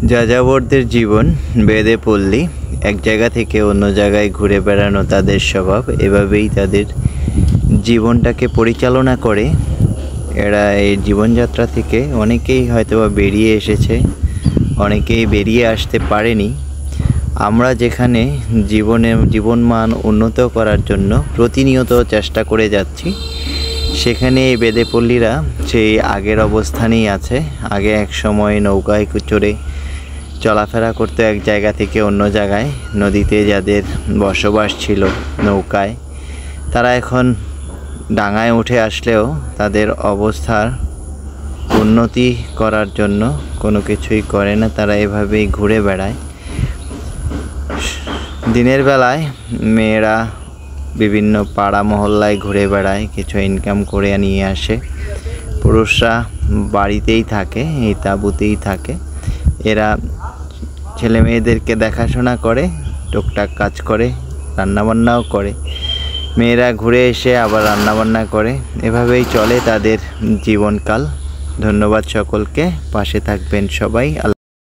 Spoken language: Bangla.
যাযাবরদের জীবন বেদে পল্লী, এক জায়গা থেকে অন্য জায়গায় ঘুরে বেড়ানো তাদের স্বভাব। এভাবেই তাদের জীবনটাকে পরিচালনা করে। এরা এই জীবনযাত্রা থেকে অনেকেই হয়তোবা বেরিয়ে এসেছে, অনেকেই বেরিয়ে আসতে পারেনি। আমরা যেখানে জীবনমান উন্নত করার জন্য প্রতিনিয়ত চেষ্টা করে যাচ্ছি, সেখানে এই বেদেপল্লীরা সেই আগের অবস্থানেই আছে। আগে এক সময় নৌকায় চড়ে চলাফেরা করতো এক জায়গা থেকে অন্য জায়গায়, নদীতে যাদের বসবাস ছিল নৌকায়, তারা এখন ডাঙায় উঠে আসলেও তাদের অবস্থার উন্নতি করার জন্য কোনো কিছুই করে না। তারা এভাবেই ঘুরে বেড়ায়। দিনের বেলায় মেয়েরা বিভিন্ন পাড়া মহল্লায় ঘুরে বেড়ায়, কিছু ইনকাম করে নিয়ে আসে। পুরুষরা বাড়িতেই থাকে, এই তাঁবুতেই থাকে। এরা ছেলে মেয়েদেরকে দেখাশোনা করে, টুকটাক কাজ করে, রান্নাবান্নাও করে। মেয়েরা ঘুরে এসে আবার রান্নাবান্না করে। এভাবেই চলে তাদের জীবনকাল। ধন্যবাদ সকলকে, পাশে থাকবেন সবাই।